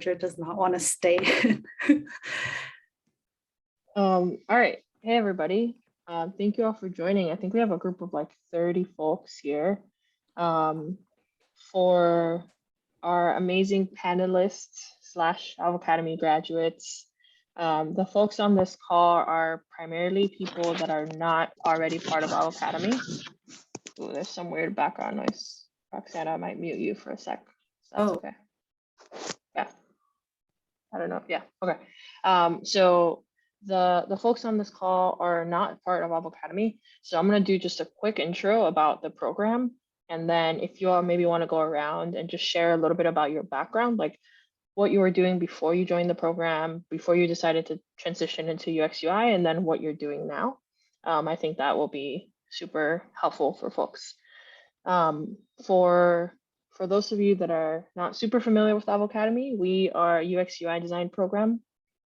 does not want to stay. All right. Hey, everybody. Thank you all for joining. I think we have a group of like 30 folks here. For our amazing panelists / Avocademy graduates, the folks on this call are primarily people that are not already part of Avocademy. Ooh, there's some weird background noise. Roxana, I might mute you for a sec. That's okay. Yeah. I don't know. Yeah. Okay. So the folks on this call are not part of Avocademy. So I'm going to do just a quick intro about the program. And then if you all maybe want to go around and just share a little bit about your background, like what you were doing before you joined the program, before you decided to transition into UX UI, and then what you're doing now. I think that will be super helpful for folks. For those of you that are not super familiar with Avocademy, we are a UX UI design program.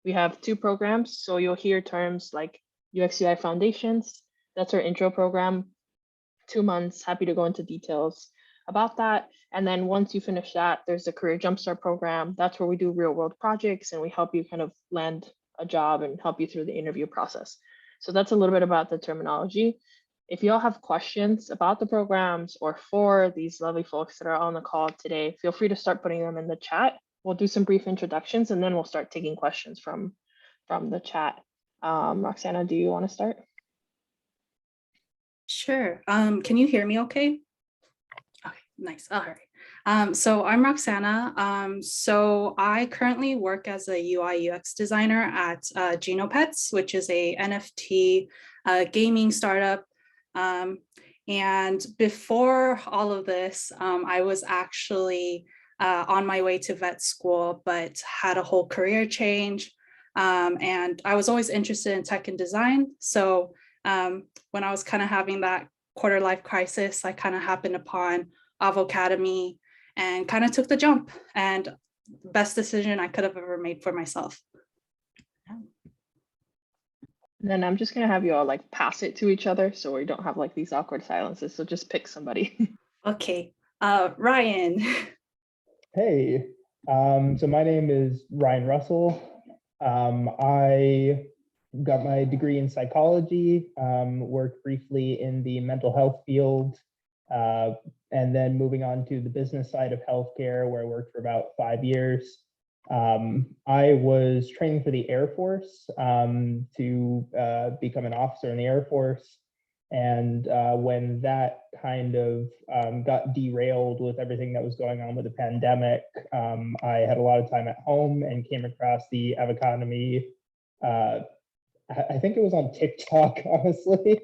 We have 2 programs, so you'll hear terms like UX UI Foundations. That's our intro program. 2 months, happy to go into details about that. And then once you finish that, there's the Career Jumpstart program. That's where we do real world projects and we help you kind of land a job and help you through the interview process. So that's a little bit about the terminology. If you all have questions about the programs or for these lovely folks that are on the call today, feel free to start putting them in the chat. We'll do some brief introductions and then we'll start taking questions from the chat. Roxana, do you want to start? Sure. Can you hear me okay? Okay, nice. All right. So I'm Roxana. So I currently work as a UI UX designer at Genopets, which is a NFT gaming startup. And before all of this, I was actually on my way to vet school, but had a whole career change. And I was always interested in tech and design. So when I was kind of having that quarter life crisis, I kind of happened upon Avocademy and kind of took the jump, and best decision I could have ever made for myself. Then I'm just going to have you all like pass it to each other so we don't have like these awkward silences. So just pick somebody. Okay. Ryan. Hey, so my name is Ryan Russell. I got my degree in psychology, worked briefly in the mental health field, and then moving on to the business side of healthcare, where I worked for about 5 years. I was training for the Air Force to become an officer in the Air Force. And when that kind of got derailed with everything that was going on with the pandemic, I had a lot of time at home and came across the Avocademy. I think it was on TikTok, honestly.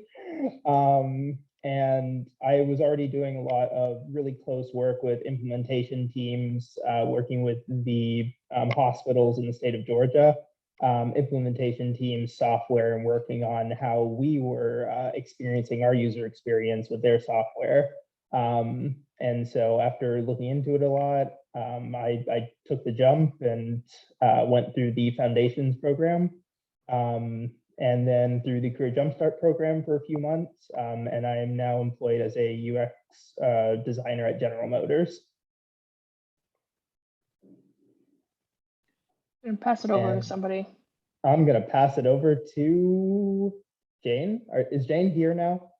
And I was already doing a lot of really close work with implementation teams, working with the hospitals in the state of Georgia, implementation teams, software, and working on how we were experiencing our user experience with their software. And so after looking into it a lot, I took the jump and went through the Foundations program. And then through the Career Jumpstart program for a few months, and I am now employed as a UX designer at General Motors. And pass it over to somebody. I'm gonna pass it over to Jane. Is Jane here now?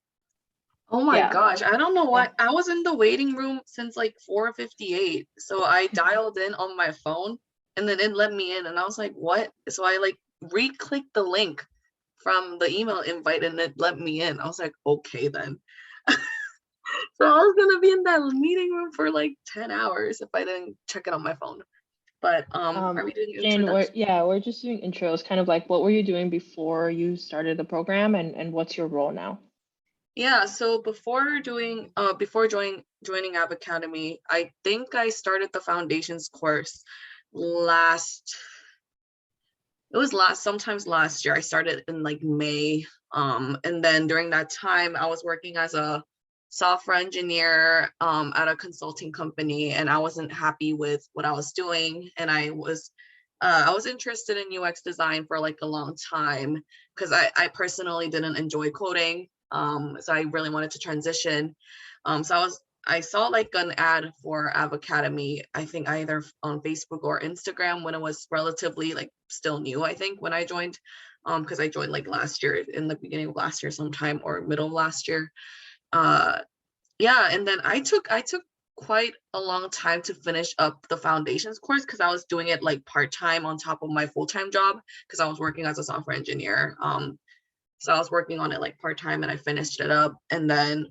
Oh my gosh, I don't know why. I was in the waiting room since like 4:58. So I dialed in on my phone and then it let me in and I was like, what? So I like re-clicked the link from the email invite and it let me in. I was like, okay then. So I was gonna be in that meeting room for like 10 hours if I didn't check it on my phone. But are we doing Jane, we're just doing intros, kind of like what were you doing before you started the program and what's your role now? Yeah, so before joining Avocademy, I think I started the foundations course sometimes last year. I started in like May. And then during that time, I was working as a software engineer at a consulting company, and I wasn't happy with what I was doing. And I was interested in UX design for like a long time because I personally didn't enjoy coding. So I really wanted to transition. So I was I saw like an ad for Avocademy, I think either on Facebook or Instagram when it was relatively like still new, I think, when I joined. Because I joined like last year, in the beginning of last year sometime, or middle of last year. Yeah, and then I took quite a long time to finish up the foundations course because I was doing it like part-time on top of my full-time job because I was working as a software engineer. So I was working on it like part-time and I finished it up. And then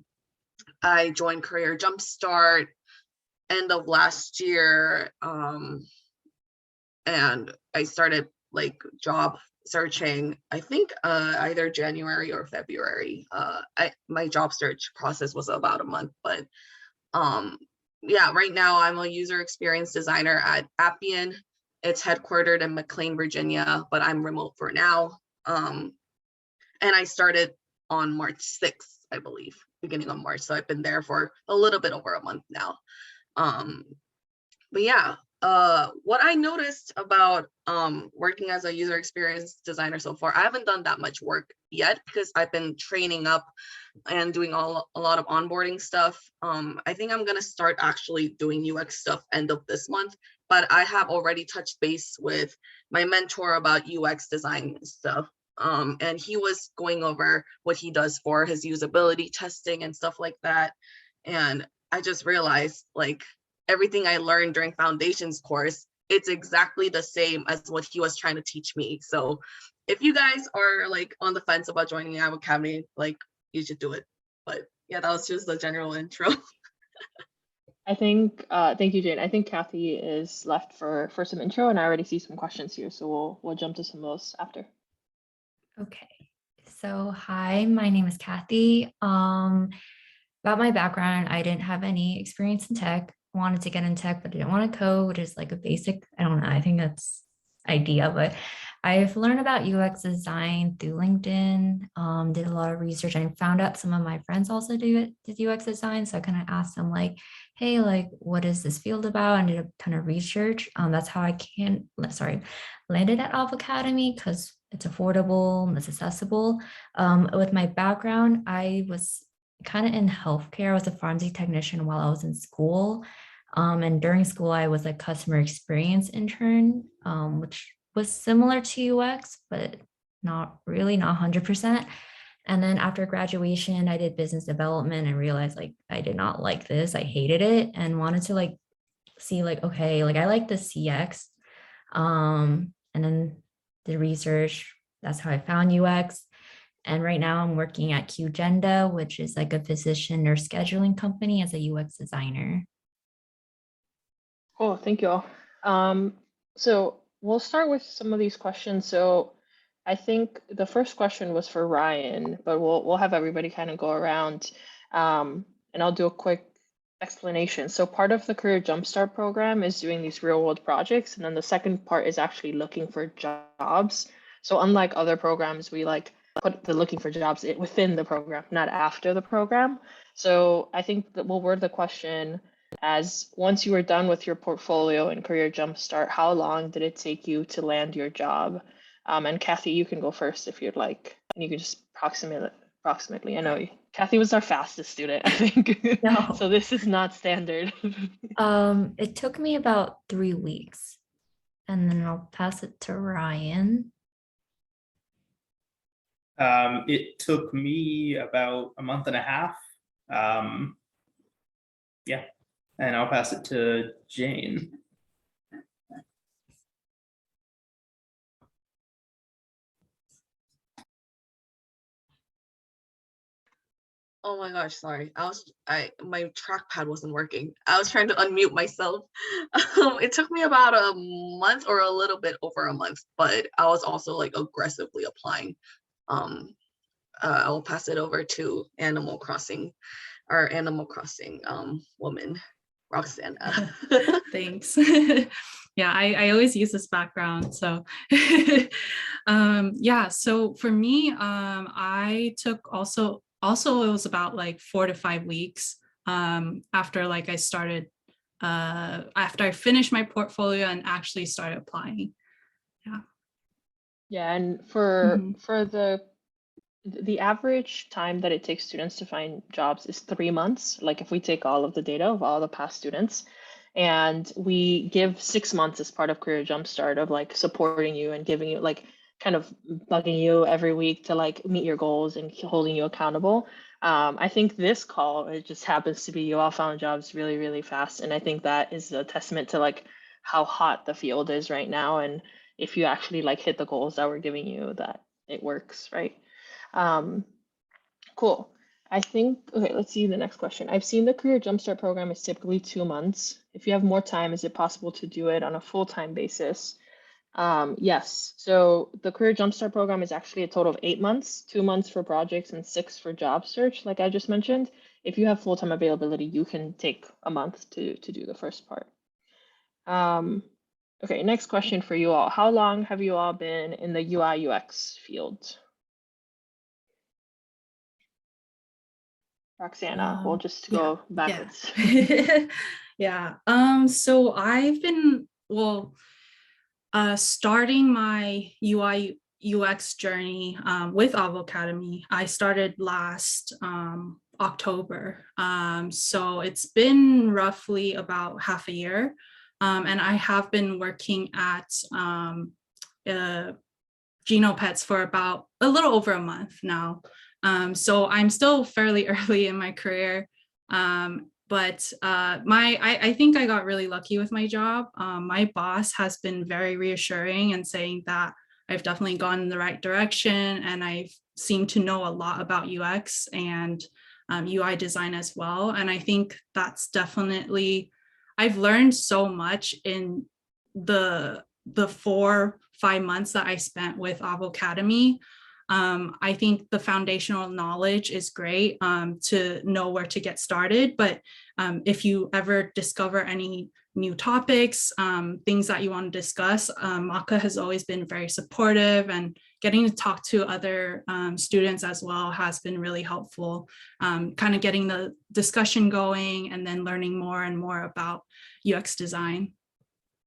I joined Career Jumpstart end of last year. And I started like job searching, I think either January or February. My job search process was about a month, but yeah, right now I'm a user experience designer at Appian. It's headquartered in McLean, Virginia, but I'm remote for now. And I started on March 6th, I believe, beginning of March. So I've been there for a little bit over a month now. But yeah, what I noticed about working as a user experience designer so far, I haven't done that much work yet because I've been training up and doing a lot of onboarding stuff. I think I'm gonna start actually doing UX stuff end of this month, but I have already touched base with my mentor about UX design stuff. And he was going over what he does for his usability testing and stuff like that. And I just realized like everything I learned during foundations course, it's exactly the same as what he was trying to teach me. So if you guys are like on the fence about joining the Avocademy, like you should do it. But yeah, that was just the general intro. I think, thank you, Jane. I think Kathy is left for some intro, and I already see some questions here. So we'll jump to some of those after. Okay, so hi, my name is Kathy. About my background, I didn't have any experience in tech, wanted to get in tech, but didn't want to code, which is like a basic, I don't know, I think that's idea, but I've learned about UX design through LinkedIn, did a lot of research. I found out some of my friends also did UX design. So I kind of asked them like, hey, like, what is this field about? And did a ton of research. That's how I landed at Avocademy because it's affordable and it's accessible. With my background, I was kind of in healthcare. I was a pharmacy technician while I was in school. And during school, I was a customer experience intern, which was similar to UX, but not 100%. And then after graduation, I did business development and realized like I did not like this. I hated it and wanted to like see like, okay, like I like the CX. And then did research. That's how I found UX. And right now I'm working at QGenda, which is like a physician nurse scheduling company as a UX designer. Cool, thank you all. So we'll start with some of these questions. So I think the first question was for Ryan, but we'll have everybody kind of go around, and I'll do a quick explanation. So part of the Career Jumpstart program is doing these real world projects, and then the second part is actually looking for jobs. So unlike other programs, we like put the looking for jobs within the program, not after the program. So I think that we'll word the question as once you were done with your portfolio and Career Jumpstart, how long did it take you to land your job? And Kathy, you can go first if you'd like, and you can just approximately. I know Kathy was our fastest student, I think. No. So this is not standard. It took me about 3 weeks, and then I'll pass it to Ryan. It took me about a month and a half. Yeah, and I'll pass it to Jane. Oh my gosh, sorry. My trackpad wasn't working. I was trying to unmute myself. It took me about a month or a little bit over a month, but I was also like aggressively applying. I'll pass it over to Animal Crossing woman, Roxana. Thanks. Yeah, I always use this background. So yeah, so for me, I took also it was about like 4 to 5 weeks after like I started, after I finished my portfolio and actually started applying. Yeah. Yeah, and for the The average time that it takes students to find jobs is 3 months. Like if we take all of the data of all the past students, and we give 6 months as part of Career Jumpstart of like supporting you and giving you like kind of bugging you every week to like meet your goals and holding you accountable. I think this call, it just happens to be you all found jobs really, really fast. And I think that is a testament to like how hot the field is right now. And if you actually like hit the goals that we're giving you, that it works, right? Cool. I think, okay, let's see the next question. I've seen the Career Jumpstart program is typically 2 months. If you have more time, is it possible to do it on a full-time basis? Yes. So the Career Jumpstart program is actually a total of 8 months, 2 months for projects and 6 for job search, like I just mentioned. If you have full-time availability, you can take a month to do the first part. Okay, next question for you all. How long have you all been in the UI UX field? Roxana, we'll just go backwards. Yeah. So I've been, starting my UI UX journey with Avocademy. I started last October. So it's been roughly about half a year. And I have been working at Genopets for about a little over a month now. So I'm still fairly early in my career, but I think I got really lucky with my job. My boss has been very reassuring and saying that I've definitely gone in the right direction, and I've seemed to know a lot about UX and UI design as well. And I think that's definitely, I've learned so much in the 4-5 months that I spent with Avocademy. I think the foundational knowledge is great to know where to get started. But if you ever discover any new topics, things that you want to discuss, Maka has always been very supportive, and getting to talk to other students as well has been really helpful, kind of getting the discussion going and then learning more and more about UX design.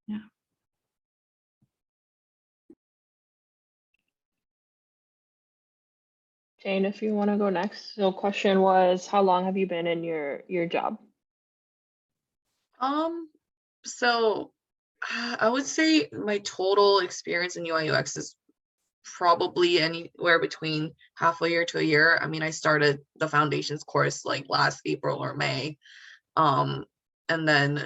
Yeah. Jane, if you want to go next. So question was, how long have you been in your job? So I would say my total experience in UI UX is probably anywhere between half a year to a year. I mean, I started the foundations course like last April or May. And then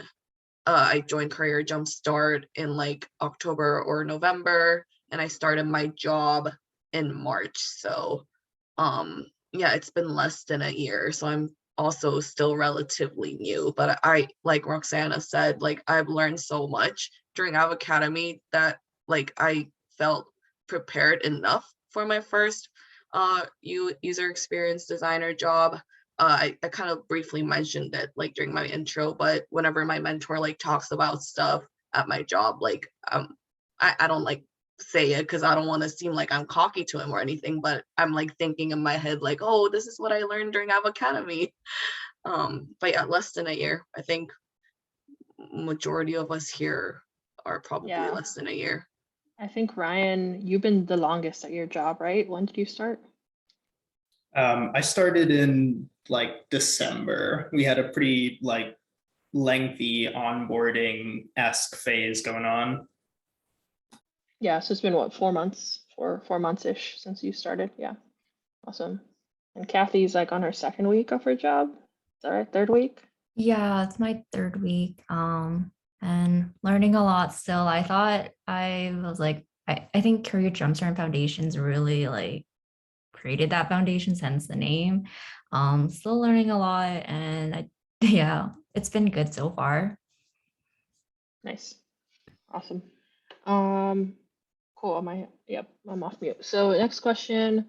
I joined Career Jumpstart in like October or November, and I started my job in March. So yeah, it's been less than a year. So I'm also still relatively new, but I, like Roxana said, like I've learned so much during Avocademy that like I felt prepared enough for my first user experience designer job. I kind of briefly mentioned it like during my intro, but whenever my mentor like talks about stuff at my job, like I don't like say it because I don't want to seem like I'm cocky to him or anything, but I'm like thinking in my head like, oh, this is what I learned during Avocademy. But yeah, less than a year. I think majority of us here are probably less than a year. I think Ryan, you've been the longest at your job, right? When did you start? I started in like December. We had a pretty like lengthy onboarding-esque phase going on. Yeah, so it's been what, 4 months, 4 months-ish since you started. Yeah, awesome. And Kathy's like on her second week of her job. Is that right? Third week? Yeah, it's my third week. And learning a lot still. I thought I was like, I think Career Jumpstart and Foundations really like created that foundation, hence the name. Still learning a lot, and yeah, it's been good so far. Nice. Awesome. Cool. Yep, I'm off mute. So next question.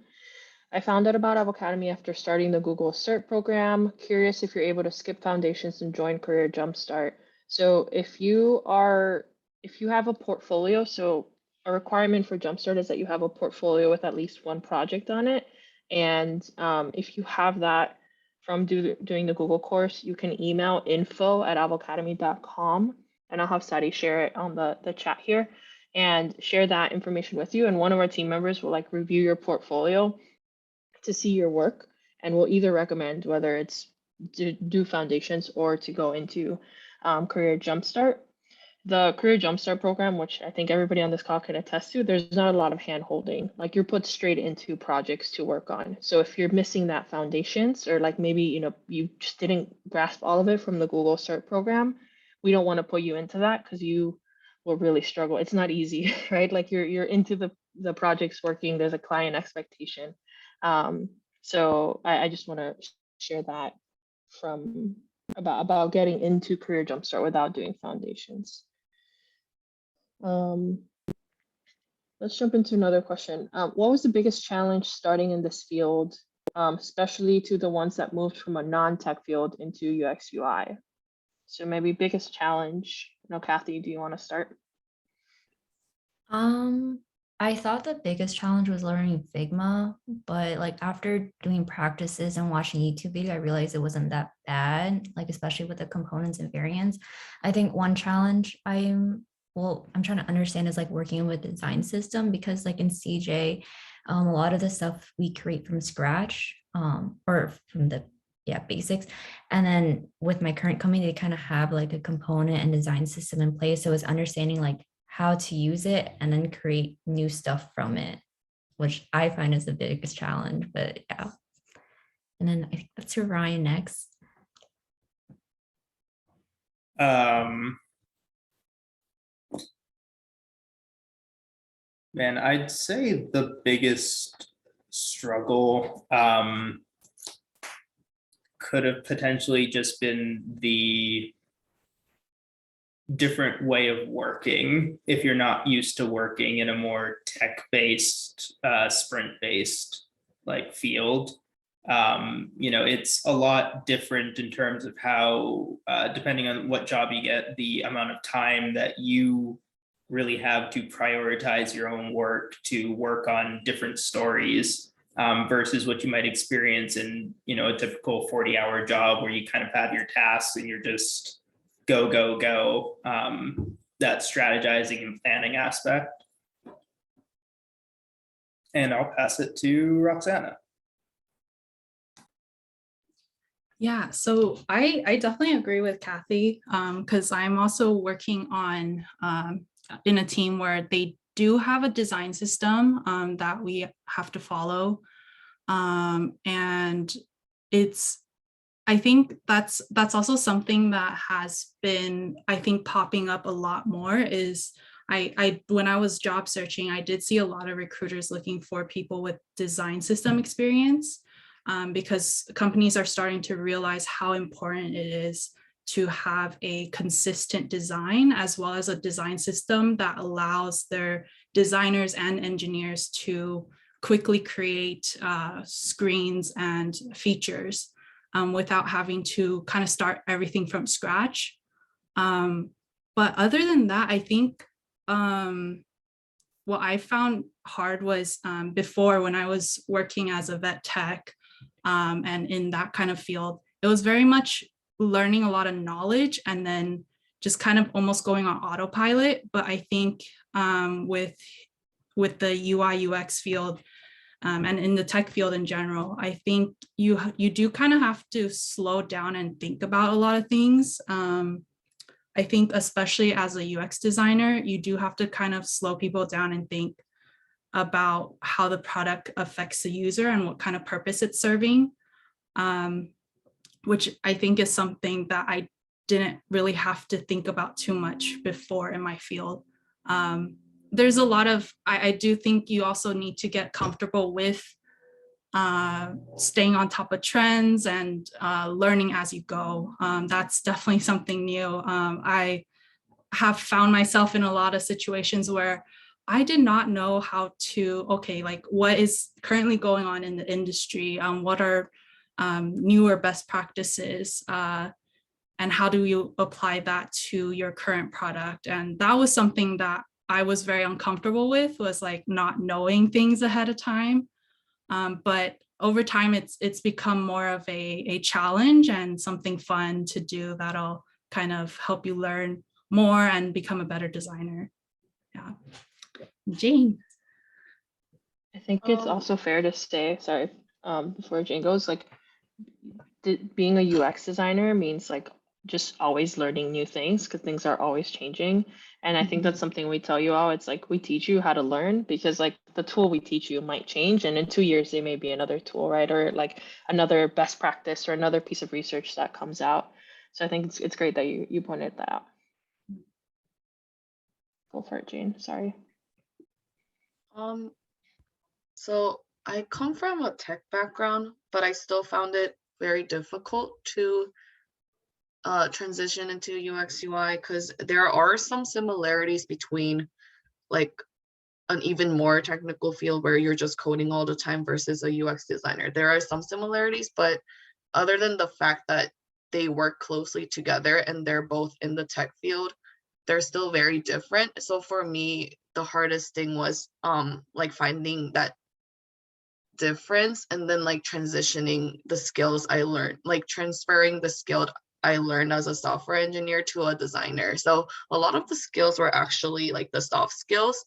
I found out about Avocademy after starting the Google Cert program. Curious if you're able to skip foundations and join Career Jumpstart. So if you have a portfolio, so a requirement for Jumpstart is that you have a portfolio with at least one project on it. And if you have that from doing the Google course, you can email info@avocademy.com, and I'll have Sadi share it on the chat here and share that information with you. And one of our team members will like review your portfolio to see your work, and we'll either recommend whether it's to do foundations or to go into Career Jumpstart. The Career Jumpstart program, which I think everybody on this call can attest to, there's not a lot of hand holding. Like, you're put straight into projects to work on. So if you're missing that foundations, or like maybe, you know, you just didn't grasp all of it from the Google Cert program, we don't want to put you into that because you will really struggle. It's not easy, right? Like, you're into the projects working, there's a client expectation. So I just want to share that from about getting into Career Jumpstart without doing foundations. Let's jump into another question. What was the biggest challenge starting in this field, especially to the ones that moved from a non-tech field into UX UI? So maybe biggest challenge. No, Kathy, do you want to start? I thought the biggest challenge was learning Figma, but like after doing practices and watching YouTube videos, I realized it wasn't that bad, like especially with the components and variants. I think one challenge I'm trying to understand is like working with the design system, because like in CJ, a lot of the stuff we create from scratch, or from the basics. And then with my current company, they kind of have like a component and design system in place. So it's understanding like how to use it and then create new stuff from it, which I find is the biggest challenge. But yeah. And then I think that's for Ryan next. Man, I'd say the biggest struggle could have potentially just been the different way of working if you're not used to working in a more tech-based, sprint-based like field. You know, it's a lot different in terms of how, depending on what job you get, the amount of time that you really have to prioritize your own work to work on different stories, versus what you might experience in, you know, a typical 40-hour job where you kind of have your tasks and you're just go, go, go. That strategizing and planning aspect. And I'll pass it to Roxana. Yeah, so I definitely agree with Kathy, because I'm also working on in a team where they do have a design system that we have to follow. And I think that's also something that has been, I think, popping up a lot more is when I was job searching, I did see a lot of recruiters looking for people with design system experience, because companies are starting to realize how important it is to have a consistent design as well as a design system that allows their designers and engineers to quickly create screens and features without having to kind of start everything from scratch. But other than that, I think what I found hard was before, when I was working as a vet tech and in that kind of field, it was very much learning a lot of knowledge and then just kind of almost going on autopilot. But I think with the UI UX field, and in the tech field in general, I think you do kind of have to slow down and think about a lot of things. I think especially as a UX designer, you do have to kind of slow people down and think about how the product affects the user and what kind of purpose it's serving, which I think is something that I didn't really have to think about too much before in my field. There's a lot of, I do think you also need to get comfortable with staying on top of trends and learning as you go. That's definitely something new. I have found myself in a lot of situations where I did not know how to, okay, like what is currently going on in the industry? What are newer best practices? And how do you apply that to your current product? And that was something that I was very uncomfortable with, was like not knowing things ahead of time. But over time, it's become more of a challenge and something fun to do that'll kind of help you learn more and become a better designer. Yeah. Jane. I think it's also fair to say, sorry, before Jane goes, like being a UX designer means like just always learning new things because things are always changing. And I think that's something we tell you all. It's like we teach you how to learn because like the tool we teach you might change, and in 2 years there may be another tool, right? Or like another best practice or another piece of research that comes out. So I think it's great that you pointed that out. Go for it, Jane. Sorry. So I come from a tech background, but I still found it very difficult to transition into UX UI because there are some similarities between like an even more technical field where you're just coding all the time versus a UX designer. There are some similarities, but other than the fact that they work closely together and they're both in the tech field, they're still very different. So for me, the hardest thing was like finding that difference and then like transitioning the skills I learned, like transferring the skill I learned as a software engineer to a designer. So a lot of the skills were actually like the soft skills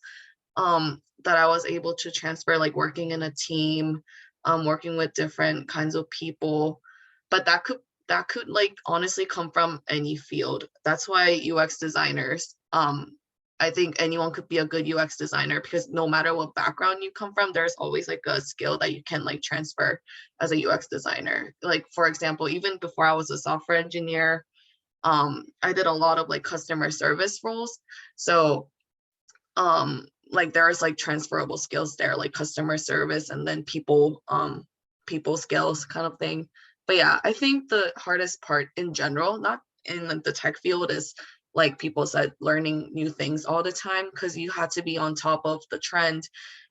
that I was able to transfer, like working in a team, working with different kinds of people. But that could like honestly come from any field. That's why UX designers, I think anyone could be a good UX designer because no matter what background you come from, there's always like a skill that you can like transfer as a UX designer. Like for example, even before I was a software engineer, I did a lot of like customer service roles. So like there's like transferable skills there, like customer service and then people skills kind of thing. But yeah, I think the hardest part in general, not in the tech field, is like people said, learning new things all the time because you have to be on top of the trend.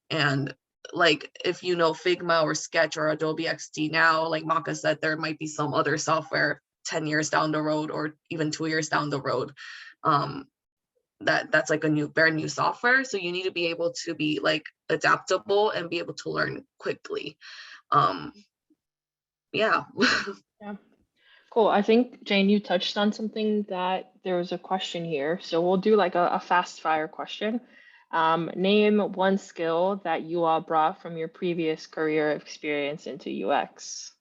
And like if you know Figma or Sketch or Adobe XD now, like Maka said, there might be some other software 10 years down the road or even 2 years down the road that's like a very new software. So you need to be able to be like adaptable and be able to learn quickly. Yeah. Yeah. Cool. I think, Jane, you touched on something that there was a question here. So we'll do like a fast fire question. Name one skill that you all brought from your previous career experience into UX.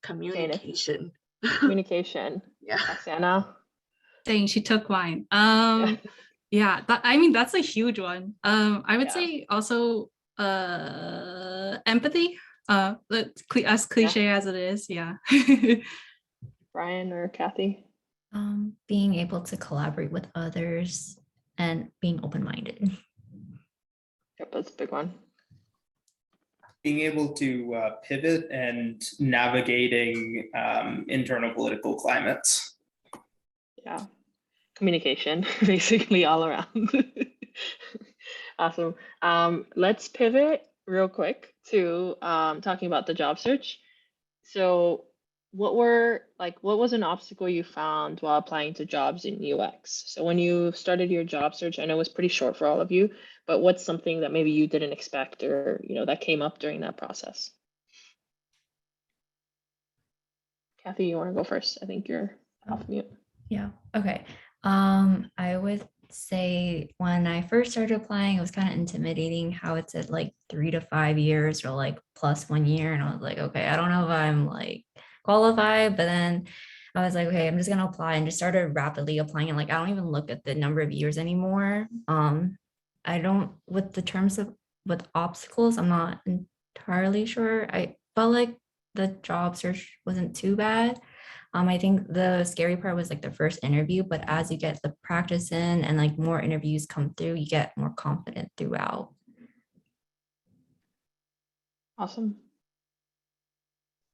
Communication. Communication. Yeah. Roxana. Dang, she took mine. Yeah. Yeah, I mean that's a huge one. I would Yeah. say also empathy. As cliche as it is, yeah. Brian or Kathy? Being able to collaborate with others and being open-minded. Yep, that's a big one. Being able to pivot and navigating internal political climates. Yeah, communication, basically all around. Awesome. Let's pivot real quick to talking about the job search. So what was an obstacle you found while applying to jobs in UX? So when you started your job search, I know it was pretty short for all of you, but what's something that maybe you didn't expect or that came up during that process? Kathy, you want to go first? I think you're off mute. Yeah. Okay. I would say when I first started applying, it was kind of intimidating how it said like 3 to 5 years or like plus 1 year. And I was like, okay, I don't know if I'm like qualified, but then I was like, okay, I'm just gonna apply and just started rapidly applying. And like, I don't even look at the number of years anymore. I don't with obstacles, I'm not entirely sure. I felt like the job search wasn't too bad. I think the scary part was like the first interview, but as you get the practice in and like more interviews come through, you get more confident throughout. Awesome.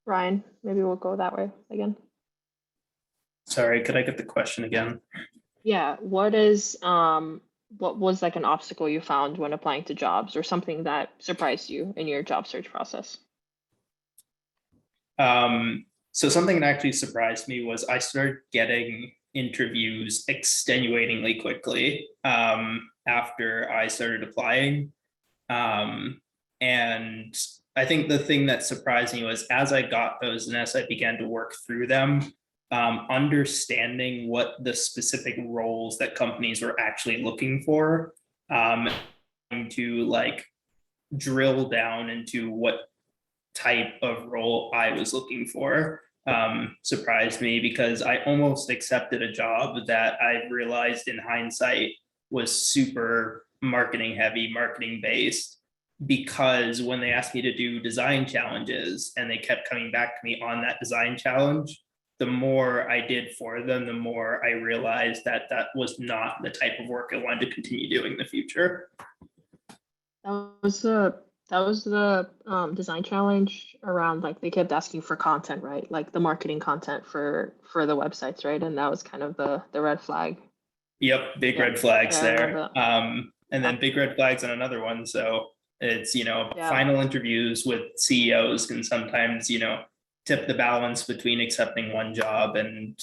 Ryan, maybe we'll go that way again. Sorry, could I get the question again? Yeah, what was like an obstacle you found when applying to jobs or something that surprised you in your job search process? So something that actually surprised me was I started getting interviews extenuatingly quickly after I started applying. And I think the thing that surprised me was as I got those and as I began to work through them, understanding what the specific roles that companies were actually looking for, to like drill down into what type of role I was looking for. Surprised me because I almost accepted a job that I realized in hindsight was super marketing heavy, marketing based, because when they asked me to do design challenges and they kept coming back to me on that design challenge, the more I did for them, the more I realized that that was not the type of work I wanted to continue doing in the future. That was the design challenge around, like, they kept asking for content, right? Like the marketing content for the websites, right? And that was kind of the red flag. Yep, big Yeah. red flags Yeah, I there. remember that. And then big red flags on another one. So it's, Yeah. final interviews with CEOs can sometimes, tip the balance between accepting one job and,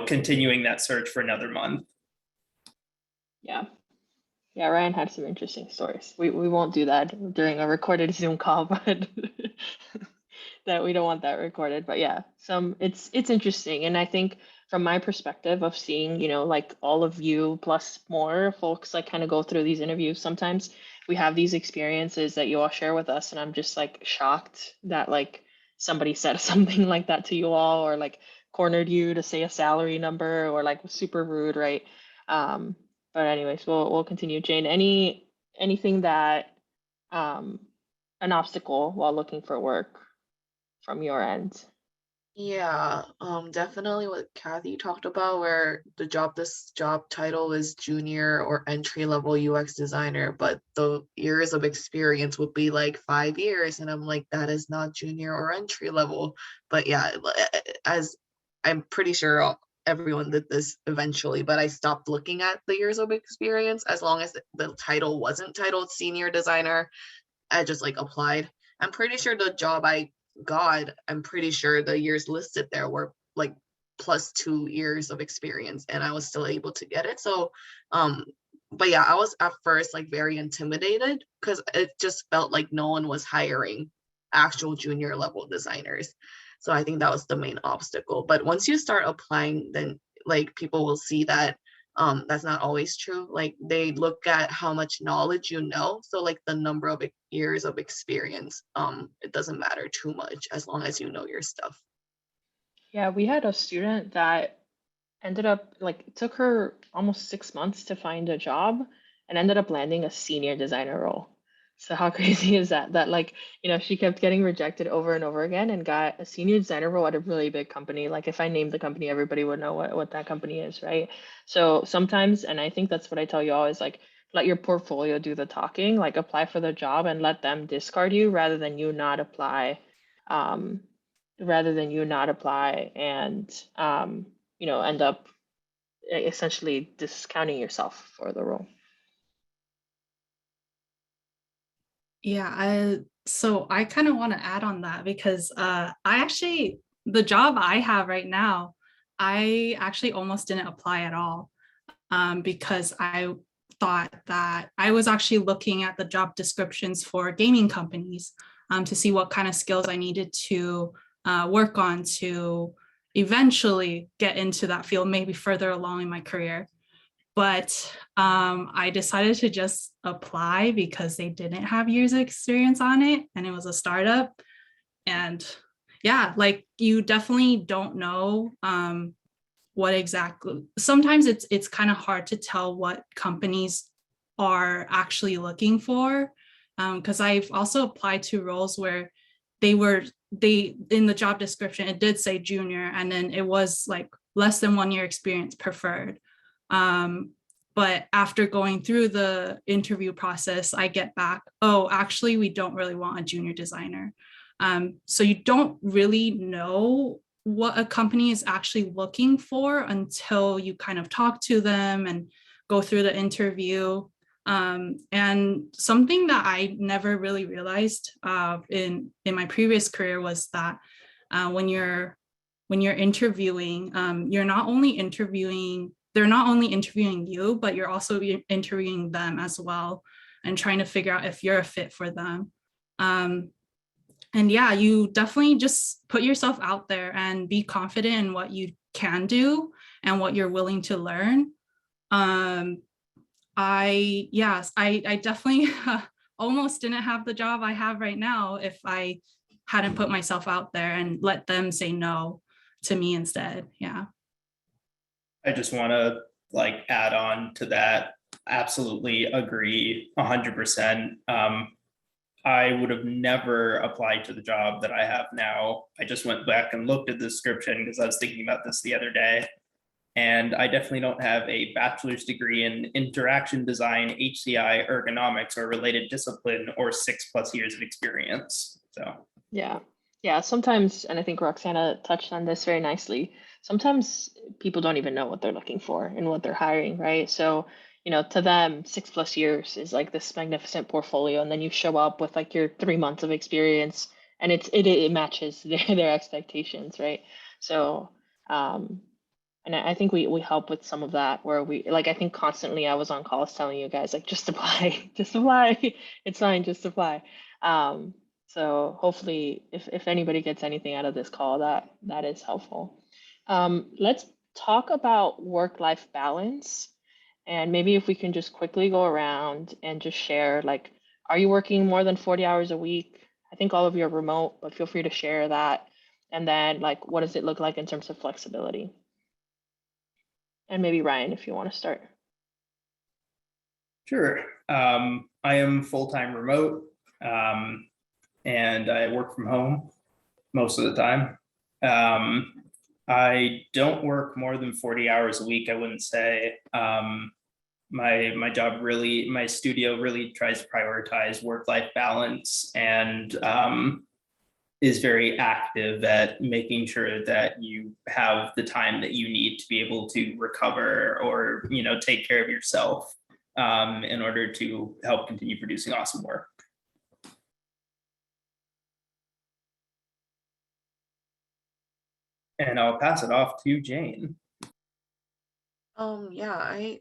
continuing that search for another month. Yeah. Yeah, Ryan had some interesting stories. We won't do that during a recorded Zoom call, but that we don't want that recorded. But yeah, it's interesting. And I think from my perspective of seeing, like all of you plus more folks like kind of go through these interviews, sometimes we have these experiences that you all share with us, and I'm just like shocked that like somebody said something like that to you all, or like cornered you to say a salary number, or like was super rude, right? But anyways, we'll continue. Jane, anything that an obstacle while looking for work from your end? Yeah, definitely what Kathy talked about, where this job title is junior or entry level UX designer, but the years of experience would be like 5 years, and I'm like, that is not junior or entry level. But yeah, as I'm pretty sure everyone did this eventually, but I stopped looking at the years of experience. As long as the title wasn't titled senior designer, I just like applied. I'm pretty sure the job I got, I'm pretty sure the years listed there were like +2 years of experience, and I was still able to get it. So but yeah, I was at first like very intimidated because it just felt like no one was hiring actual junior level designers. So I think that was the main obstacle. But once you start applying, then like people will see that that's not always true. Like they look at how much knowledge you know. So like the number of years of experience, it doesn't matter too much as long as you know your stuff. Yeah, we had a student that ended up, like, it took her almost 6 months to find a job and ended up landing a senior designer role. So how crazy is that? That like, she kept getting rejected over and over again and got a senior designer role at a really big company. Like if I named the company, everybody would know what that company is, right? So sometimes, and I think that's what I tell you all, is like, let your portfolio do the talking, like apply for the job and let them discard you rather than you not apply, and, end up essentially discounting yourself for the role. Yeah, so I kind of want to add on that because the job I have right now, I actually almost didn't apply at all, because I thought that I was actually looking at the job descriptions for gaming companies to see what kind of skills I needed to work on to eventually get into that field, maybe further along in my career. But I decided to just apply because they didn't have years of experience on it and it was a startup. And yeah, like you definitely don't know what exactly, sometimes it's kind of hard to tell what companies are actually looking for. Because I've also applied to roles where they in the job description, it did say junior, and then it was like less than 1 year experience preferred. But after going through the interview process, I get back, oh, actually, we don't really want a junior designer. So you don't really know what a company is actually looking for until you kind of talk to them and go through the interview. And something that I never really realized in my previous career was that when you're interviewing, they're not only interviewing you, but you're also interviewing them as well and trying to figure out if you're a fit for them. And yeah, you definitely just put yourself out there and be confident in what you can do and what you're willing to learn. I definitely almost didn't have the job I have right now if I hadn't put myself out there and let them say no to me instead. Yeah. I just want to like add on to that. Absolutely agree 100%. I would have never applied to the job that I have now. I just went back and looked at the description because I was thinking about this the other day. And I definitely don't have a bachelor's degree in interaction design, HCI, ergonomics, or related discipline, or 6+ years of experience. So yeah, sometimes, and I think Roxana touched on this very nicely, sometimes people don't even know what they're looking for and what they're hiring, right? So, to them, 6+ years is like this magnificent portfolio, and then you show up with like your 3 months of experience, and it matches their expectations, right? So, and I think we help with some of that, where I think constantly I was on calls telling you guys, like, just apply, just apply. It's fine, just apply. So hopefully if anybody gets anything out of this call, that is helpful. Let's talk about work-life balance. And maybe if we can just quickly go around and just share, like, are you working more than 40 hours a week? I think all of you are remote, but feel free to share that. And then, like, what does it look like in terms of flexibility? And maybe Ryan, if you want to start. Sure. I am full-time remote, and I work from home most of the time. I don't work more than 40 hours a week, I wouldn't say. My job really, my studio really tries to prioritize work-life balance, and is very active at making sure that you have the time that you need to be able to recover or, take care of yourself in order to help continue producing awesome work. And I'll pass it off to Jane. Yeah, I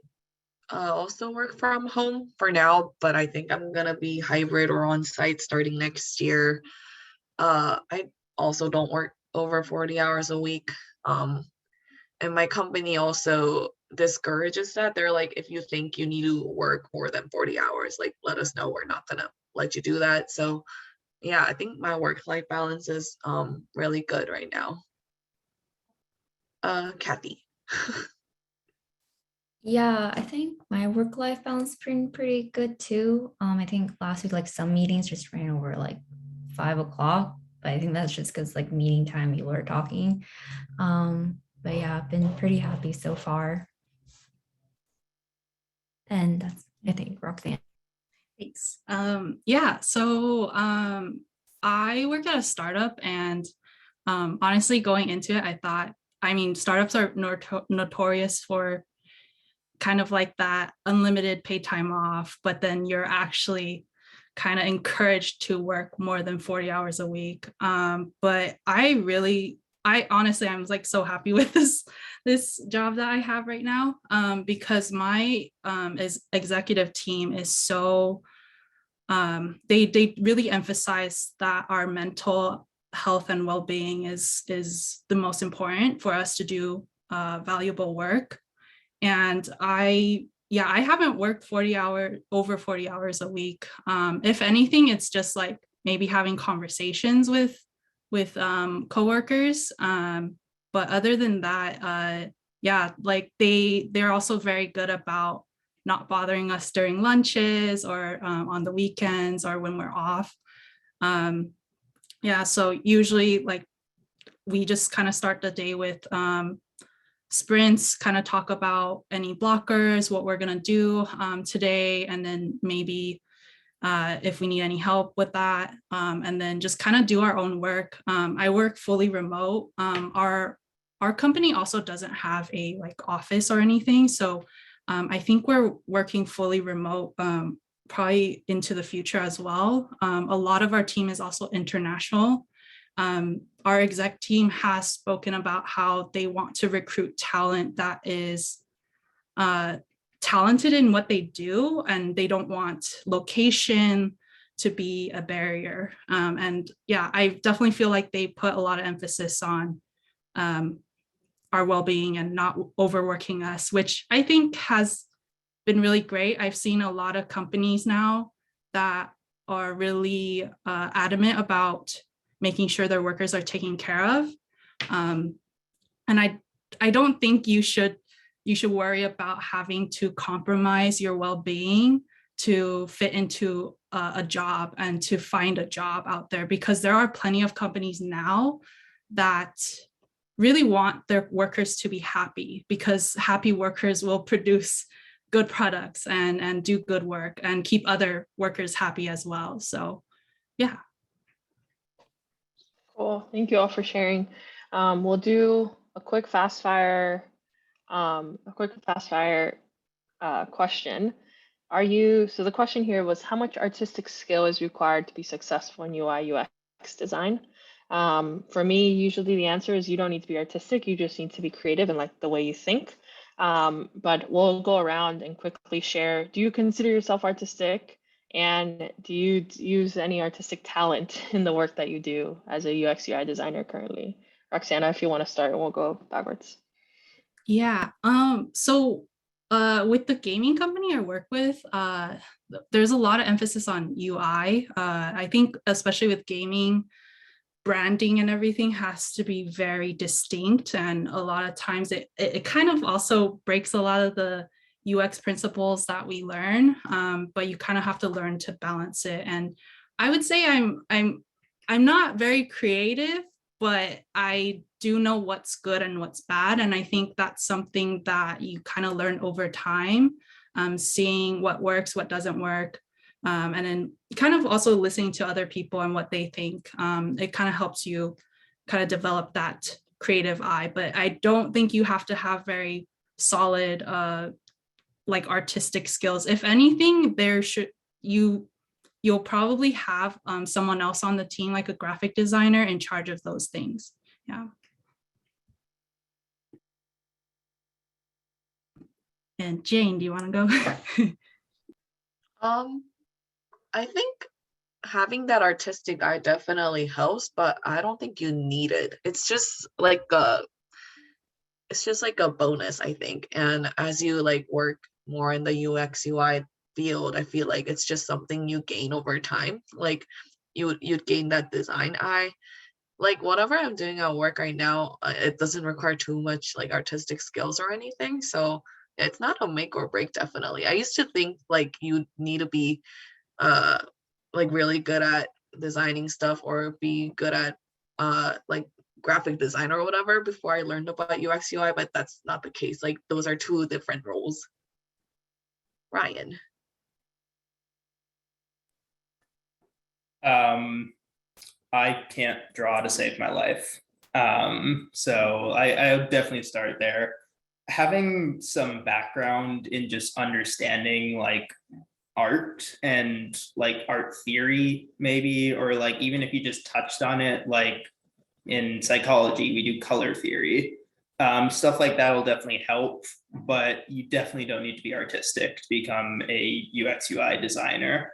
also work from home for now, but I think I'm gonna be hybrid or on site starting next year. I also don't work over 40 hours a week. And my company also discourages that. They're like, if you think you need to work more than 40 hours, like, let us know. We're not gonna let you do that. So yeah, I think my work-life balance is really good right now. Kathy. Yeah, I think my work-life balance is pretty good too. I think last week, like, some meetings just ran over like 5 o'clock, but I think that's just because like meeting time people are talking. But yeah, I've been pretty happy so far. And that's, I think, Roxanne. Thanks. Yeah, so I work at a startup, and honestly, going into it, I thought, startups are notorious for kind of like that unlimited paid time off, but then you're actually kind of encouraged to work more than 40 hours a week. But I honestly, I'm like so happy with this job that I have right now, because my executive team is so, they really emphasize that our mental health and well-being is the most important for us to do valuable work. And I haven't worked over 40 hours a week. If anything, it's just like maybe having conversations with coworkers. But other than that, like they're also very good about not bothering us during lunches or on the weekends or when we're off. So usually, like, we just kind of start the day with sprints, kind of talk about any blockers, what we're going to do today, and then maybe if we need any help with that, and then just kind of do our own work. I work fully remote. Our company also doesn't have a like office or anything, so I think we're working fully remote probably into the future as well. A lot of our team is also international. Our exec team has spoken about how they want to recruit talent that is talented in what they do, and they don't want location to be a barrier. And yeah, I definitely feel like they put a lot of emphasis on our well-being and not overworking us, which I think has been really great. I've seen a lot of companies now that are really adamant about making sure their workers are taken care of. And I don't think you should worry about having to compromise your well-being to fit into a job and to find a job out there, because there are plenty of companies now that really want their workers to be happy, because happy workers will produce good products and do good work and keep other workers happy as well. So yeah. Cool. Thank you all for sharing. We'll do a quick fast fire question. So the question here was, how much artistic skill is required to be successful in UI UX design? For me, usually the answer is you don't need to be artistic. You just need to be creative and like the way you think. But we'll go around and quickly share. Do you consider yourself artistic? And do you use any artistic talent in the work that you do as a UX UI designer currently? Roxana, if you want to start, we'll go backwards. Yeah. So with the gaming company I work with, there's a lot of emphasis on UI. I think especially with gaming, branding and everything has to be very distinct. And a lot of times it kind of also breaks a lot of the UX principles that we learn, but you kind of have to learn to balance it. And I would say I'm not very creative, but I do know what's good and what's bad. And I think that's something that you kind of learn over time, seeing what works, what doesn't work, and then kind of also listening to other people and what they think. It kind of helps you kind of develop that creative eye. But I don't think you have to have very solid like artistic skills. If anything, you'll probably have someone else on the team, like a graphic designer, in charge of those things. Yeah. And Jane, do you want to go? I think having that artistic eye definitely helps, but I don't think you need it. It's just like a bonus, I think. And as you like work more in the UX UI field, I feel like it's just something you gain over time. Like you'd gain that design eye. Like whatever I'm doing at work right now, it doesn't require too much like artistic skills or anything. So it's not a make or break, definitely. I used to think like you need to be like really good at designing stuff or be good at like graphic design or whatever before I learned about UX UI, but that's not the case. Like those are two different roles. Ryan. I can't draw to save my life. So I would definitely start there. Having some background in just understanding like art and like art theory, maybe, or like even if you just touched on it, like in psychology, we do color theory. Stuff like that will definitely help, but you definitely don't need to be artistic to become a UX UI designer.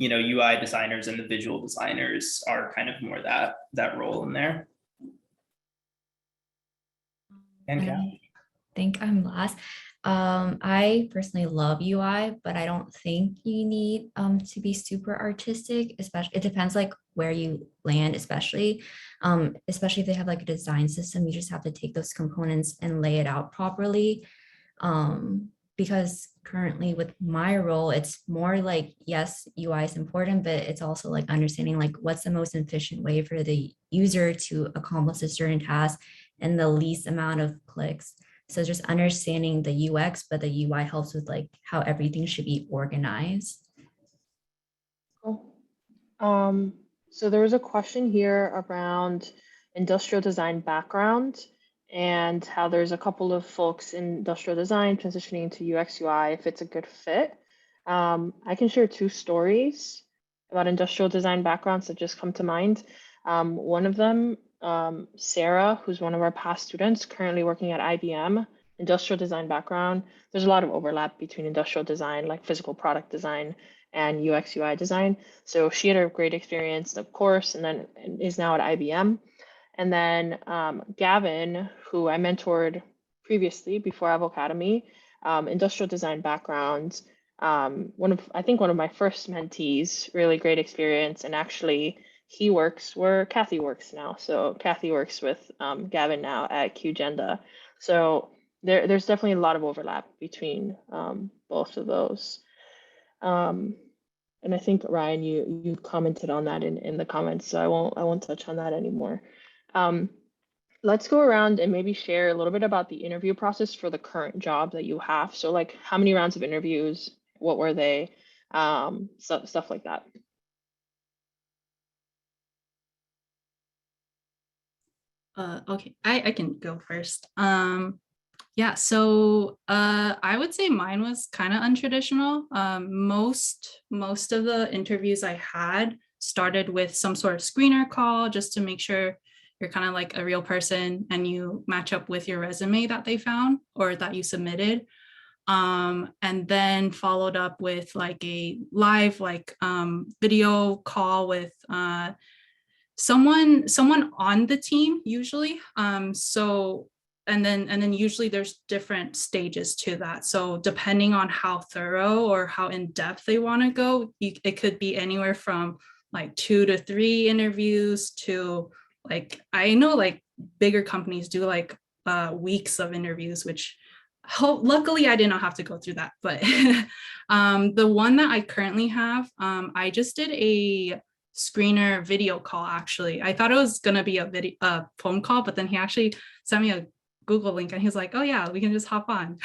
UI designers and the visual designers are kind of more that role in there. And I think I'm last. I personally love UI, but I don't think you need to be super artistic, especially it depends like where you land, especially if they have like a design system, you just have to take those components and lay it out properly. Because currently with my role, it's more like, yes, UI is important, but it's also like understanding like what's the most efficient way for the user to accomplish a certain task and the least amount of clicks. So just understanding the UX, but the UI helps with like how everything should be organized. Cool. So there was a question here around industrial design background and how there's a couple of folks in industrial design transitioning into UX UI if it's a good fit. I can share two stories about industrial design backgrounds that just come to mind. One of them, Sarah, who's one of our past students, currently working at IBM, industrial design background. There's a lot of overlap between industrial design, like physical product design, and UX UI design. So she had a great experience, of course, and then is now at IBM. And then Gavin, who I mentored previously before Avocademy, industrial design background, I think one of my first mentees, really great experience, and actually he works where Kathy works now. So Kathy works with Gavin now at QGenda. So there's definitely a lot of overlap between both of those. And I think Ryan, you commented on that in the comments, so I won't touch on that anymore. Let's go around and maybe share a little bit about the interview process for the current job that you have. So like how many rounds of interviews, what were they, stuff like that. Okay, I can go first. Yeah, so I would say mine was kind of untraditional. Most of the interviews I had started with some sort of screener call just to make sure you're kind of like a real person and you match up with your resume that they found or that you submitted. And then followed up with like a live video call with someone on the team usually. So and then usually there's different stages to that. So depending on how thorough or how in depth they want to go, it could be anywhere from like 2 to 3 interviews to like, I know like bigger companies do like weeks of interviews, which luckily I did not have to go through that. But the one that I currently have, I just did a screener video call. Actually, I thought it was gonna be a phone call, but then he actually sent me a Google link and he was like, oh yeah, we can just hop on.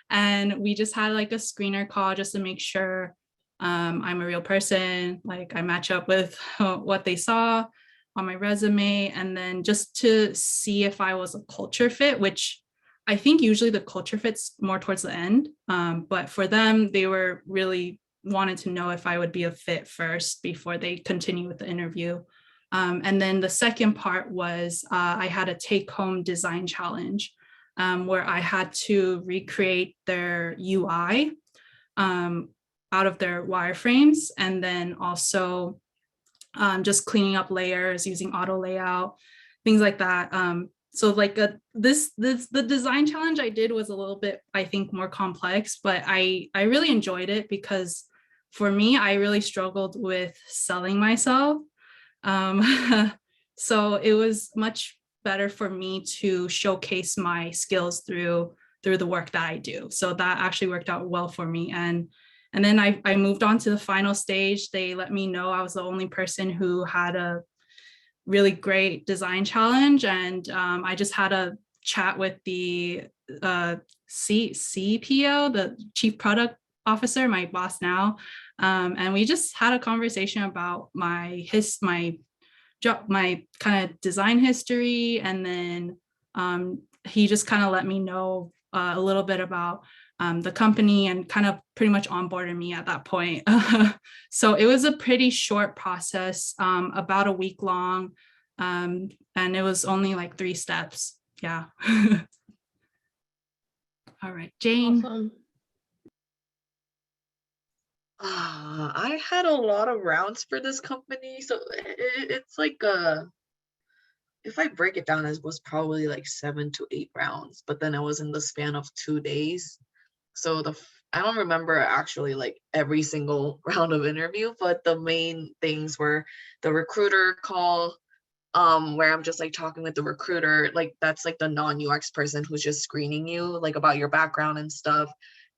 And we just had like a screener call just to make sure I'm a real person, like I match up with what they saw on my resume, and then just to see if I was a culture fit, which I think usually the culture fits more towards the end. But for them, they were really wanted to know if I would be a fit first before they continue with the interview. And then the second part was I had a take-home design challenge where I had to recreate their UI out of their wireframes, and then also just cleaning up layers using auto layout, things like that. So like the design challenge I did was a little bit, I think, more complex, but I really enjoyed it because for me, I really struggled with selling myself. So it was much better for me to showcase my skills through the work that I do. So that actually worked out well for me. And then I moved on to the final stage. They let me know I was the only person who had a really great design challenge. And I just had a chat with the CPO, the Chief Product Officer, my boss now. And we just had a conversation about my kind of design history. And then he just kind of let me know a little bit about the company and kind of pretty much onboarded me at that point. So it was a pretty short process, about a week long. And it was only like 3 steps. Yeah. All right, Jane. Awesome. I had a lot of rounds for this company. So it's like if I break it down, it was probably like 7 to 8 rounds, but then it was in the span of 2 days. So I don't remember actually like every single round of interview, but the main things were the recruiter call, where I'm just like talking with the recruiter, like that's like the non-UX person who's just screening you like about your background and stuff.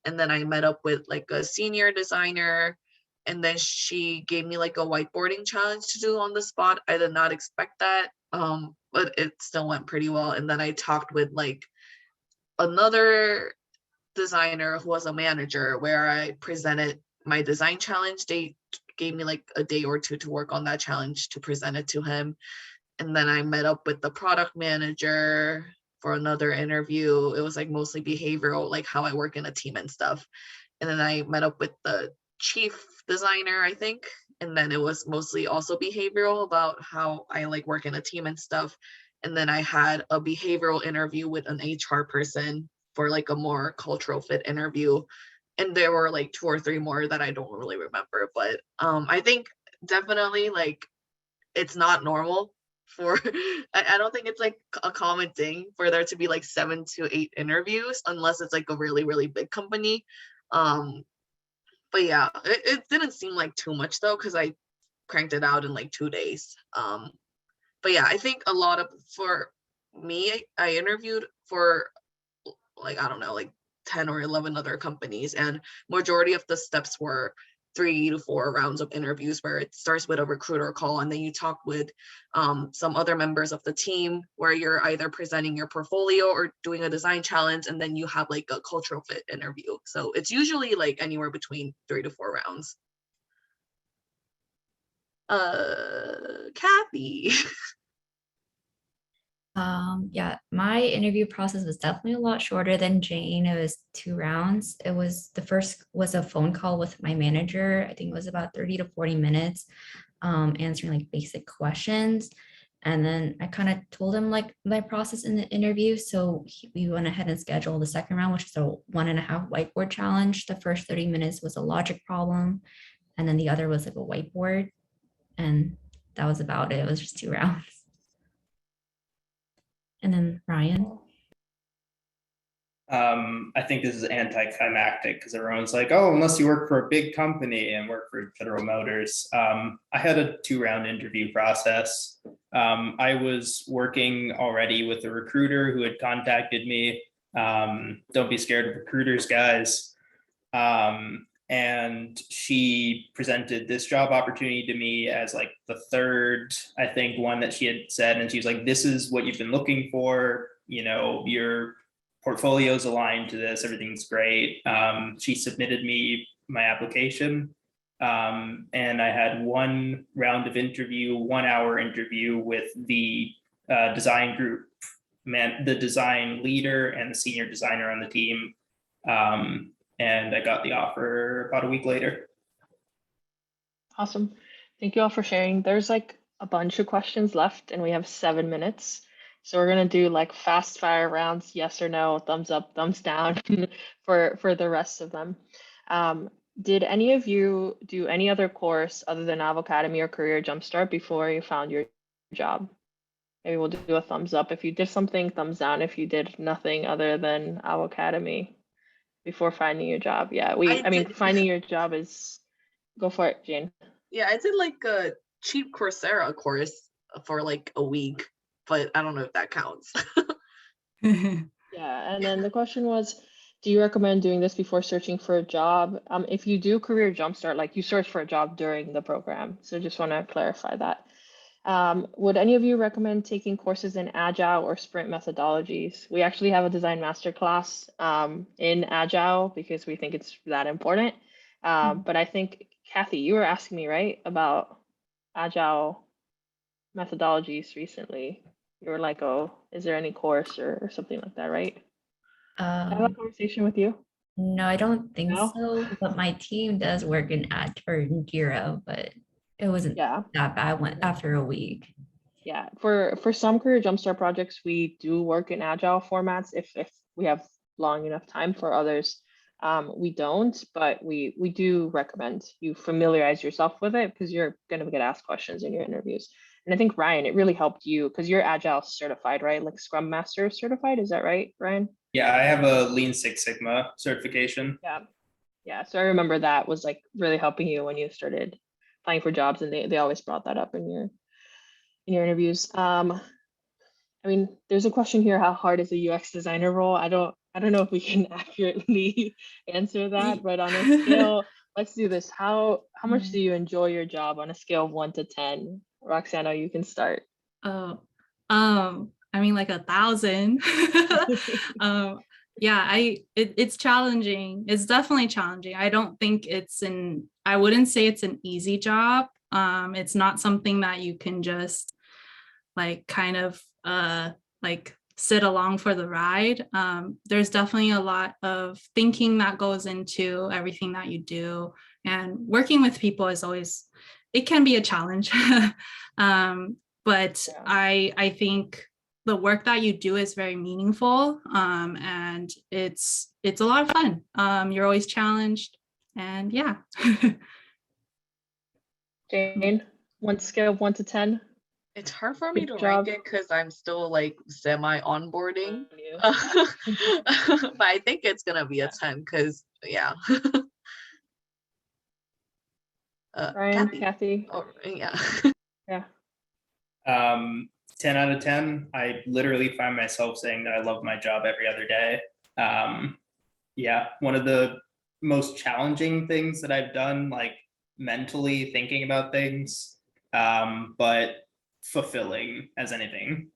And then I met up with like a senior designer, and then she gave me like a whiteboarding challenge to do on the spot. I did not expect that, but it still went pretty well. And then I talked with like another designer who was a manager, where I presented my design challenge. They gave me like a day or 2 to work on that challenge to present it to him. And then I met up with the product manager for another interview. It was like mostly behavioral, like how I work in a team and stuff. And then I met up with the chief designer, I think. And then it was mostly also behavioral about how I like work in a team and stuff. And then I had a behavioral interview with an HR person for like a more cultural fit interview. And there were like 2 or 3 more that I don't really remember. But I think definitely like it's not normal for I don't think it's like a common thing for there to be like 7 to 8 interviews unless it's like a really, really big company. But yeah, it didn't seem like too much though, because I cranked it out in like 2 days. But yeah, I think a lot of, for me, I interviewed for like, I don't know, like 10 or 11 other companies, and majority of the steps were 3 to 4 rounds of interviews, where it starts with a recruiter call, and then you talk with some other members of the team, where you're either presenting your portfolio or doing a design challenge, and then you have like a cultural fit interview. So it's usually like anywhere between 3 to 4 rounds. Kathy. Yeah, my interview process was definitely a lot shorter than Jane. It was 2 rounds. It was, the first was a phone call with my manager. I think it was about 30 to 40 minutes, answering like basic questions. And then I kind of told him like my process in the interview. So we went ahead and scheduled the second round, which is a 1.5 whiteboard challenge. The first 30 minutes was a logic problem, and then the other was like a whiteboard. And that was about it. It was just 2 rounds. And then Ryan. I think this is anticlimactic because everyone's like, oh, unless you work for a big company and work for General Motors. I had a 2-round interview process. I was working already with a recruiter who had contacted me. Don't be scared of recruiters, guys. And she presented this job opportunity to me as like the third, I think, one that she had said. And she was like, this is what you've been looking for. You know, your portfolio's aligned to this. Everything's great. She submitted me my application. And I had 1 round of interview, 1-hour interview with the design group, the design leader and the senior designer on the team. And I got the offer about a week later. Awesome. Thank you all for sharing. There's like a bunch of questions left and we have 7 minutes. So we're gonna do like fast fire rounds, yes or no, thumbs up, thumbs down for the rest of them. Did any of you do any other course other than Avocademy or Career Jumpstart before you found your job? Maybe we'll do a thumbs up if you did something, thumbs down if you did nothing other than Avocademy before finding your job. Yeah, I mean, finding your job is, go for it, Jane. Yeah, I did like a cheap Coursera course for like a week, but I don't know if that counts. Yeah, and then the question was, do you recommend doing this before searching for a job? If you do Career Jumpstart, like you search for a job during the program. So just want to clarify that. Would any of you recommend taking courses in Agile or Sprint methodologies? We actually have a design masterclass in Agile because we think it's that important. But I think, Kathy, you were asking me, right, about Agile methodologies recently. You were like, oh, is there any course or something like that, right? Did I have a conversation with you? No, I don't think No? so. But my team does work in Jira, but it wasn't Yeah. that bad when, after a week. Yeah, for some Career Jumpstart projects, we do work in Agile formats if we have long enough time. For others, we don't, but we do recommend you familiarize yourself with it because you're going to get asked questions in your interviews. And I think, Ryan, it really helped you because you're Agile certified, right? Like Scrum Master certified, is that right, Ryan? Yeah, I have a Lean Six Sigma certification. Yeah. So I remember that was like really helping you when you started applying for jobs, and they always brought that up in your interviews. I mean, there's a question here: how hard is a UX designer role? I don't know if we can accurately answer that, but on a scale, let's do this. How much do you enjoy your job on a scale of 1 to 10? Roxana, you can start. Oh, I mean, like 1,000. Yeah, it's challenging. It's definitely challenging. I don't think I wouldn't say it's an easy job. It's not something that you can just like kind of like sit along for the ride. There's definitely a lot of thinking that goes into everything that you do, and working with people is always, it can be a challenge. But yeah. I think the work that you do is very meaningful, and it's a lot of fun. You're always challenged, and yeah. Jane, one scale of 1 to 10. It's hard for me to rank it because I'm still like semi onboarding. But I think it's gonna be a 10 because yeah. Ryan, Kathy. Oh, yeah. Yeah. 10 out of 10. I literally find myself saying that I love my job every other day. Yeah, one of the most challenging things that I've done, like mentally thinking about things, but fulfilling as anything.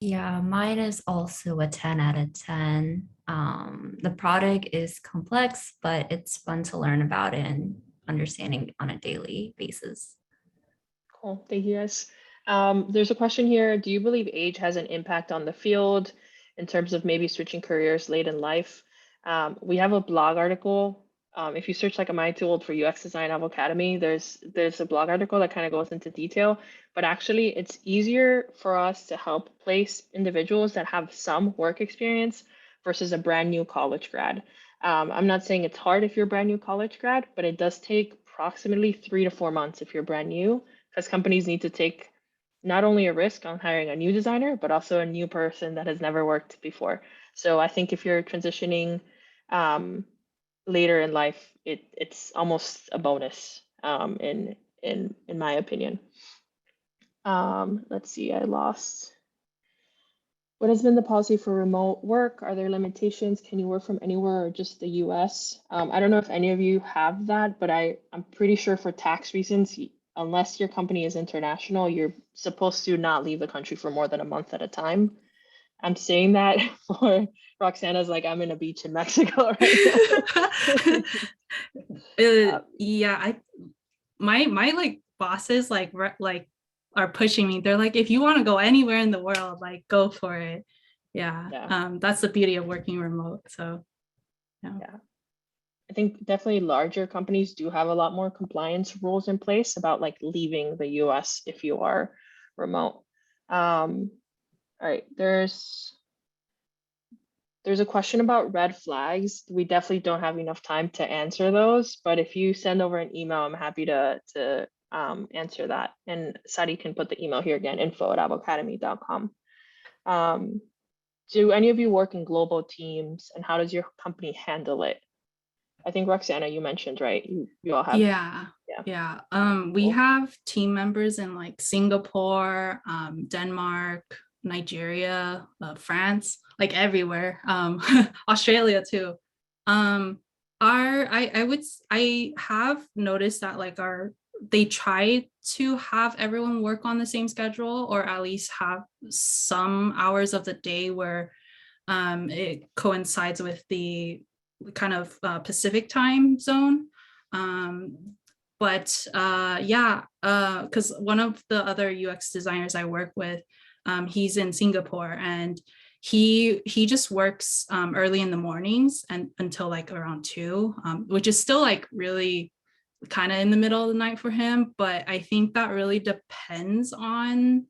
Yeah, mine is also a 10 out of 10. The product is complex, but it's fun to learn about it and understanding on a daily basis. Cool. Thank you, guys. There's a question here. Do you believe age has an impact on the field in terms of maybe switching careers late in life? We have a blog article. If you search like am I too old for UX design Avocademy, there's a blog article that kind of goes into detail, but actually it's easier for us to help place individuals that have some work experience versus a brand new college grad. I'm not saying it's hard if you're a brand new college grad, but it does take approximately 3 to 4 months if you're brand new, because companies need to take not only a risk on hiring a new designer, but also a new person that has never worked before. So I think if you're transitioning later in life, it's almost a bonus in my opinion. Let's see, I lost. What has been the policy for remote work? Are there limitations? Can you work from anywhere or just the US? I don't know if any of you have that, but I'm pretty sure for tax reasons, unless your company is international, you're supposed to not leave the country for more than a month at a time. I'm saying that for Roxana's like, I'm in a beach in Mexico right now. Yeah, my like bosses like are pushing me. They're like, if you want to go anywhere in the world, like go for it. Yeah. That's the beauty of working remote. So yeah. I think definitely larger companies do have a lot more compliance rules in place about like leaving the US if you are remote. All right, there's a question about red flags. We definitely don't have enough time to answer those, but if you send over an email, I'm happy to answer that. And Sadi can put the email here again, info@avocademy.com. Do any of you work in global teams, and how does your company handle it? I think Roxana, you mentioned, right? You all have. Yeah. We have team members in like Singapore, Denmark, Nigeria, France, like everywhere. Australia too. I have noticed that like they try to have everyone work on the same schedule, or at least have some hours of the day where it coincides with the kind of Pacific time zone. Because one of the other UX designers I work with, he's in Singapore, and he just works early in the mornings and until like around 2, which is still like really kind of in the middle of the night for him. But I think that really depends on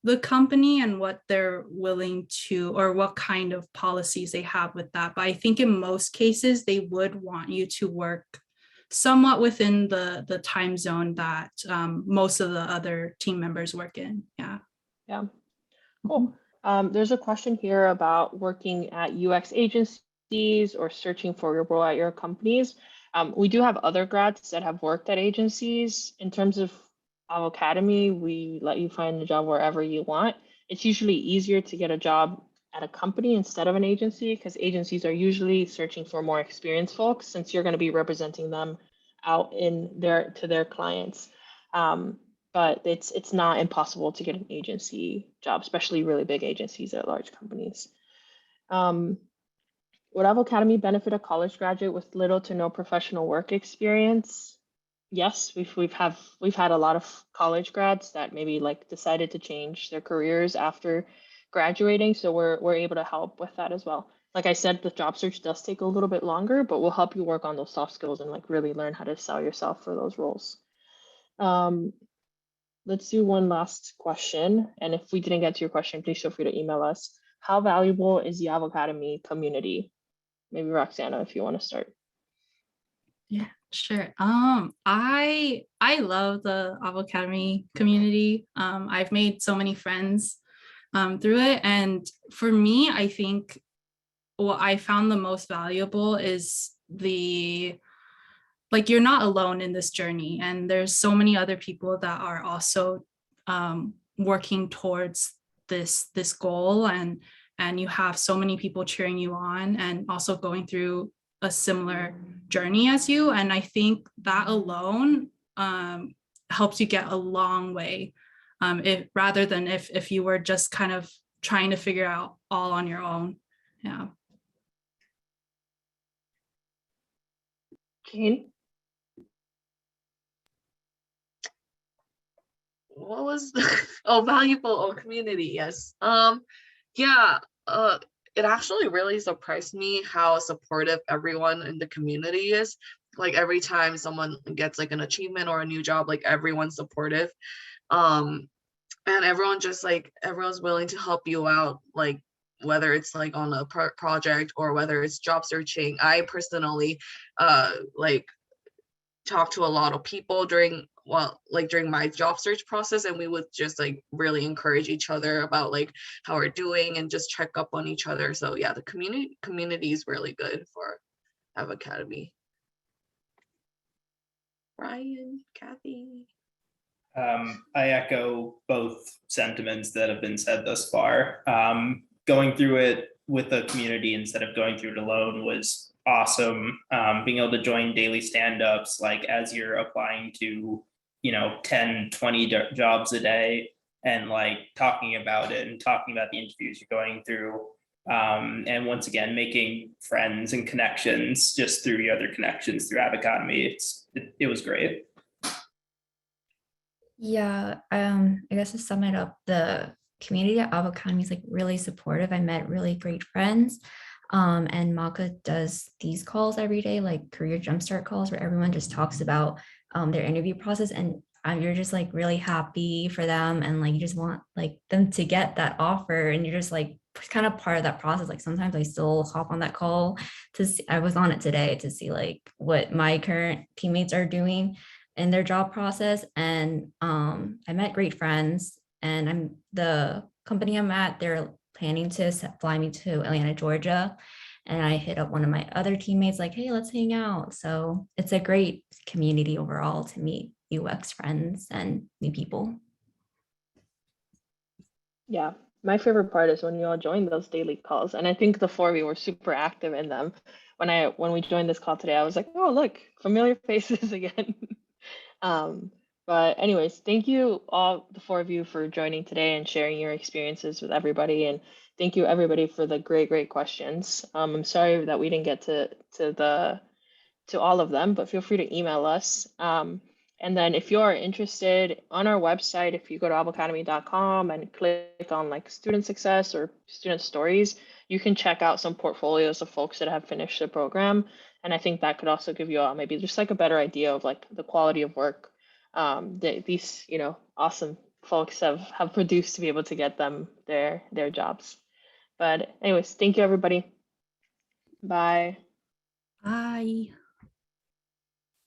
the company and what they're willing to, or what kind of policies they have with that. But I think in most cases, they would want you to work somewhat within the time zone that most of the other team members work in. Yeah. Cool. There's a question here about working at UX agencies or searching for your role at your companies. We do have other grads that have worked at agencies. In terms of Avocademy, we let you find a job wherever you want. It's usually easier to get a job at a company instead of an agency, because agencies are usually searching for more experienced folks, since you're going to be representing them out to their clients. But it's not impossible to get an agency job, especially really big agencies at large companies. Would Avocademy benefit a college graduate with little to no professional work experience? Yes, we've had a lot of college grads that maybe like decided to change their careers after graduating, so we're able to help with that as well. Like I said, the job search does take a little bit longer, but we'll help you work on those soft skills and like really learn how to sell yourself for those roles. Let's do one last question, and if we didn't get to your question, please feel free to email us. How valuable is the Avocademy community? Maybe Roxana, if you want to start. Yeah, sure. I love the Avocademy community. I've made so many friends through it, and for me, I think what I found the most valuable is the like you're not alone in this journey, and there's so many other people that are also working towards this goal, and you have so many people cheering you on and also going through a similar journey as you. And I think that alone helps you get a long way, rather than if you were just kind of trying to figure out all on your own. Yeah. Jane? What was valuable community? Yes. Yeah. It actually really surprised me how supportive everyone in the community is. Like every time someone gets like an achievement or a new job, like everyone's supportive. And everyone just like everyone's willing to help you out, like whether it's like on a project or whether it's job searching. I personally like talk to a lot of people during my job search process, and we would just like really encourage each other about like how we're doing and just check up on each other. So yeah, the community is really good for Avocademy. Ryan, Kathy. I echo both sentiments that have been said thus far. Going through it with a community instead of going through it alone was awesome. Being able to join daily stand-ups, like as you're applying to, 10, 20 jobs a day, and like talking about it and talking about the interviews you're going through. And once again, making friends and connections just through the other connections through Avocademy. It was great. Yeah, I guess to sum it up, the community at Avocademy is like really supportive. I met really great friends. And Maka does these calls every day, like Career Jumpstart calls, where everyone just talks about their interview process, and you're just like really happy for them, and like you just want like them to get that offer, and you're just like kind of part of that process. Like sometimes I still hop on that call to see, I was on it today to see like what my current teammates are doing in their job process. And I met great friends, and the company I'm at, they're planning to fly me to Atlanta, Georgia. And I hit up one of my other teammates like, hey, let's hang out. So it's a great community overall to meet UX friends and new people. Yeah, my favorite part is when you all join those daily calls. And I think the four of you were super active in them. When we joined this call today, I was like, oh, look, familiar faces again. But anyways, thank you all, the four of you, for joining today and sharing your experiences with everybody. And thank you everybody for the great questions. I'm sorry that we didn't get to all of them, but feel free to email us. And then if you're interested, on our website, if you go to avocademy.com and click on like student success or student stories, you can check out some portfolios of folks that have finished the program. And I think that could also give you all maybe just like a better idea of like the quality of work that these awesome folks have produced to be able to get them their jobs. But anyways, thank you everybody. Bye. Bye.